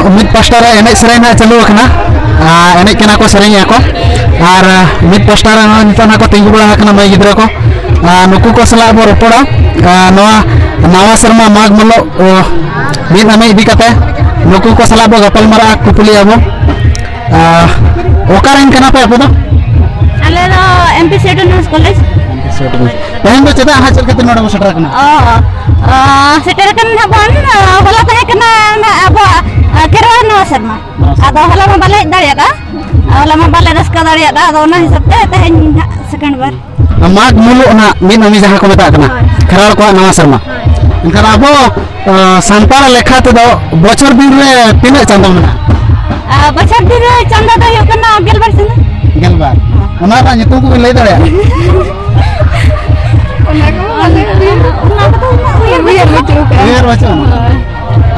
mid poster एने Serena चालू करना एने केना को सेरेना को और मिड पोस्टर नितना को तिंगु बड़ा करना माई गिद्रा को नुकु को सला बो रोपड़ा नवा शर्मा माग मलो मिड हमें इदी कते नुकु को सला बो गपल मरा कुपुली अबो ओकारेन केना पे अपो दो अले दो एमपी सेटनस कॉलेज तहन दो चेदा हा चल कते नोडा सेटर करना सेटर करना बन होला तहे करना अब केरवा नवा शर्मा आदो होला मा बाले दाड़ियादा होला मा बाले रस्का दाड़ियादा आदो ना हिसाब ते तहे सेकंड बार माग मुलु ना मिन अमी जहां को मेता करना खराल को नवा शर्मा इनका अबो संताल लेखा ते दो बचर दिन रे तीन चंदा मेना बचर दिन रे चंदा दो यो करना गेलबार चंदा गेलबार ओना रा नितु को लई दाड़िया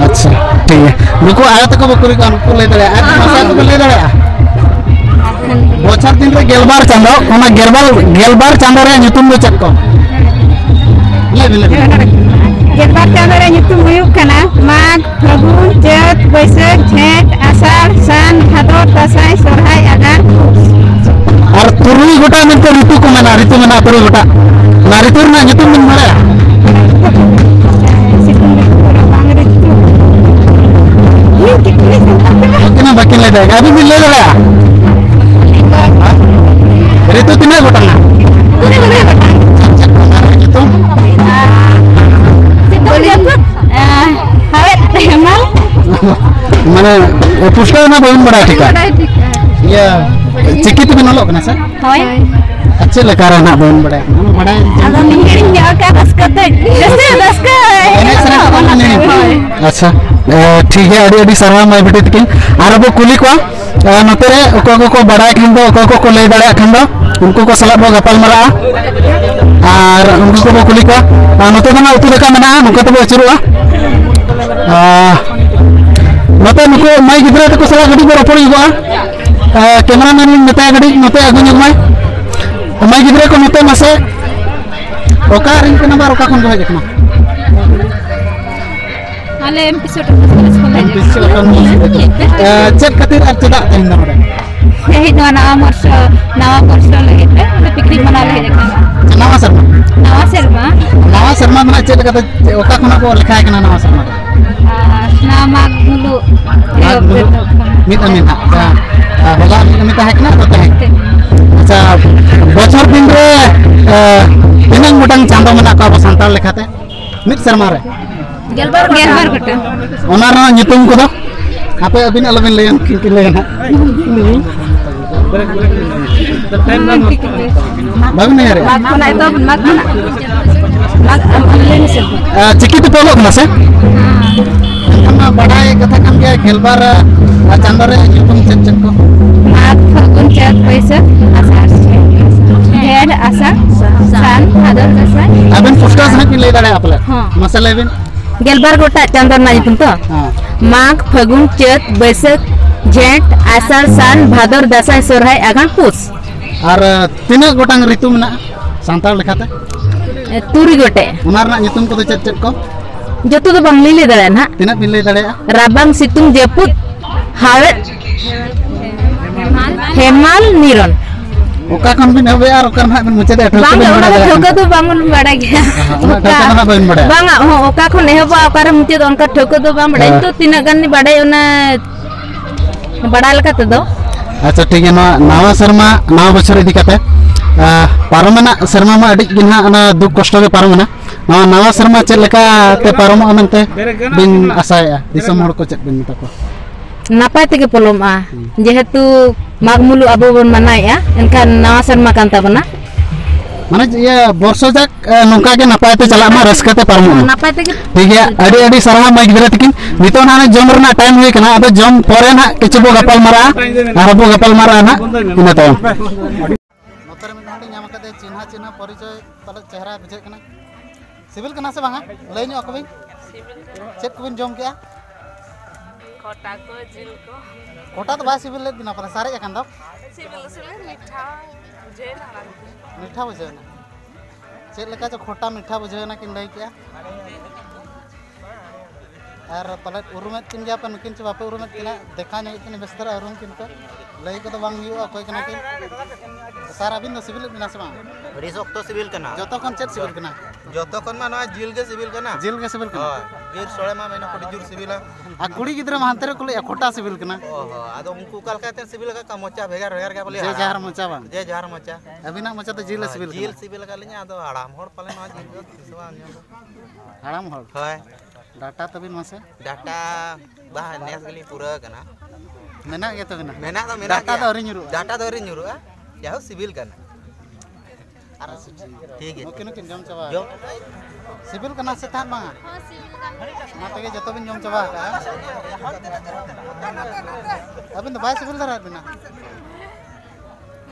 अच्छा ठीक है नुको आया तक बकुरी का नुको ले दड़े आ मासा को ले दड़े बचर दिन रे गेलबार चांदो ओना गेलबार चांदो रे नितुम दो चक्को ले गेलबार चांदो रे नितुम हुयु कना माघ फागुन चैत बैसाख झेंट आषाढ़ सान भादर दासाई सोरहाय आघान और तुरुई गोटा में तो ऋतु को मना तुरुई गोटा ना ऋतु ना नितुम मन मारे कितना बाकी ले जाएगा अभी भी ले जाएगा ऋतु कितना गोटा ना माने पुष्कर ना बहुत बड़ा ठीक है ये चिकित में नलोक ना सर अच्छे लगा रहा ना बहुत बड़ा अच्छा ठीक है अड़ी अड़ी सरवा माय बेटे तकिन आर अब कुली को नते रे को बड़ा खिन दो को ले दाड़ा खिन दो उनको को सला बो गपाल मरा और उनको को कुली को नते ना उतु लेका मना नुका तो अचुरुआ नते नुको माय गिद्रा को सला गडी को रपड़ी हुआ कैमरामैन नते गडी नते अगु माय माय गिद्रा को नते मासे ओका रिंग के नंबर ओका खन को हेजना आले एपिसोड कॉलेज चेक खातिर আর চদা তেন না এই নवा वर्ष लगे पिकनिक मना लगे नवा शर्मा ना चेक कते ओका खना को लिखा है ना नवा शर्मा ना मागलु मित अमिन होला मित है ना तो है अच्छा बचर दिन रे तिनंग मोटंग चांदो मना का संताल लिखाते मित शर्मा रे गेलबार गोटा ओना रा नितुम को दो आपे अबिन अलबिन लेन कि लेना बाबू नहीं रे मागना तो मागना चिकित पोलो ना से हम बड़ाई कथा कम के गेलबार चांदो रे नितुम चेक को माघ फागुन चैत बैसाख आषाढ़ झेंट आषाढ़ सान भादर दासाई अबिन पुष्कर से कि ले दाड़े आपले मसाला अबिन गेलबार गोटा चांदर ना जितुम तो माघ फागुन चैत बैसाख झेंट आषाढ़ सान भादर दासाई सोरहाय आघान पुस और तीन गोटांग ऋतु मना सांताल लेखाते तुरी गोटे ओनार ना नितुम को चेक को जतो तो बांग ले दाड़े ना तीना बिन ले दाड़े राबांग सितुंग जेपुत हावेट हेमाल निरन ओका खन बिन हबे और ओका ना बिन मुचे दे ठोका तो बांगन बड़ा गया बांगा ओका खन हेबा ओका रे मुचे तो अंका ठोका तो बांग बड़ा तो तीना गन बड़ा ओना बड़ा लका तो अच्छा ठीक है नवा शर्मा नवा बछर इदी कते पारमना शर्मा मा अडी गिना ना दुख कष्ट के पारमना नवा शर्मा चे लेका ते पारम अनते बिन आसाया दिसम हड़ को चेक बिन मता को नापाय तेगे पलमा जेहेतु मागमुलु अबो बन मनाया एनखान नवा शर्मा कान ताबना माने ये वर्षो जाक नोका के नापाय ते चला मा रसकते पारम नापाय तेगे ठीक है अडी अडी सरहा माई गिदरा तकिन नितो ना जम रना टाइम हुई कना अब जम परे ना किचबो गपाल मारा आरबो गपाल मारा ना इना तो नोतर में हांडी नाम कते चिन्हा परिचय तले चेहरा बुझे कना सिविल कना से बांगा लैनी अकबे चेक कुबिन जम केया खोटा को जिल को खोटा तो बा सिविल ले दिना पर सारे एकन दो सिविल मीठा बुझे ना चेक लेका जो खोटा मीठा बुझे ना कि लई केया और पलट उरुमेत किन गया नुकिन चे बापे उरुमेत किना देखा नहीं किन बेस्तर उरुम किन को लई को तो बांग हुआ कोई कना किन सारा बिन सिविल बिना से बांग बड़ी सख्त सिविल कना जतो खन चेत सिविल कना जतो खन मा नवा जिल के सिविल कना बीर सोळे मा मेना कोडी जुर सिविल आ कुड़ी गिद्रा मानते रे कुले खोटा सिविल कना ओहो आदो उनको कल कहते सिविल का मोचा भेगार भेगार का बोले जे जहर मोचा बांग जे जहर मोचा अबिना मोचा तो जिल सिविल का लिया आदो आराम होड़ पले नवा जिल को तिसवा आराम होड़ होय डाटा तबिन मासे डाटा बा नेस गली पूरा कना मेना के तो बिना मेना तो डाटा तो हरी nyuruh डाटा तो हरी nyuruh या सिविल कना ठीक है ओके नुकिन जम चबा सिविल कना से था बांगा हां सिविल कना माते के जतो बिन जम चबा अबिन तो बाय सिविल दरा बिना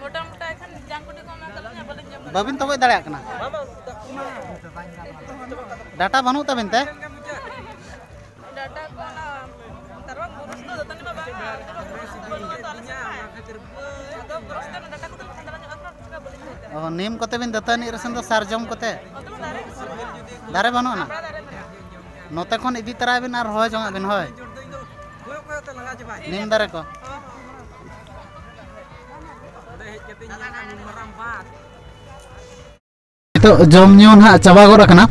मोटा मोटा एखन जांकुटी कोना तलना बोले जम बाबिन तो दाड़ा कना डाटा बनू तबिन ते डाटा कोना तरवा पुरुष तो जतनी बाबा तो पुरुष तो डाटा को तो खंडरा अपना बोले ओ नेम कोते बिन दतनी रसन तो सारजम कोते दारे बनू ना नोते खन इदी तरा बिन आर होय जंगा बिन होय नेम दारे को तो जम न्यू ना चाबा गोर कना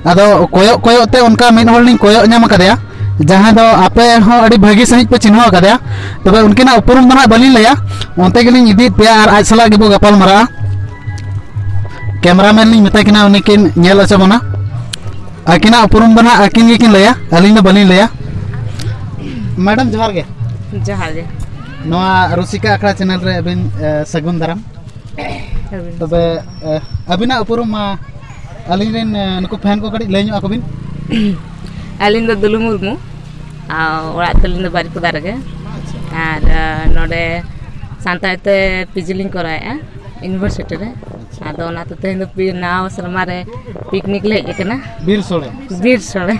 आदो कोयो कोयो ते उनका मिन होल्डिंग कोयो न्याम कदया जहां दो आपे हो अडी भागी सहित पे चिन्ह कदया तबे उनकिना उपरुम बना बलि लया ओनते गेलिन इदी पे आर आज सला गिबो गपाल मारा कैमरामैन लिन मेता किना उनकिन नेल अचबना आकिना उपरुम बना आकिन गिकिन लया अलिन दो बलि लया मैडम जोहार गे नोआ रुसिका आखड़ा चैनल रे अबिन सगुन दाराम तबे अबिना उपरुम अलिन रेन नुको फैन को कड़ी लेñu अकबिन अलिन दो दुलु मुर्मु ओरा तलिन दो बारी कुदा रगे आर नोडे सांताते पिजिलिंग कराया यूनिवर्सिटी रे आदो ना तो तेन दो नाव शर्मा रे पिकनिक ले केना बीर सोळे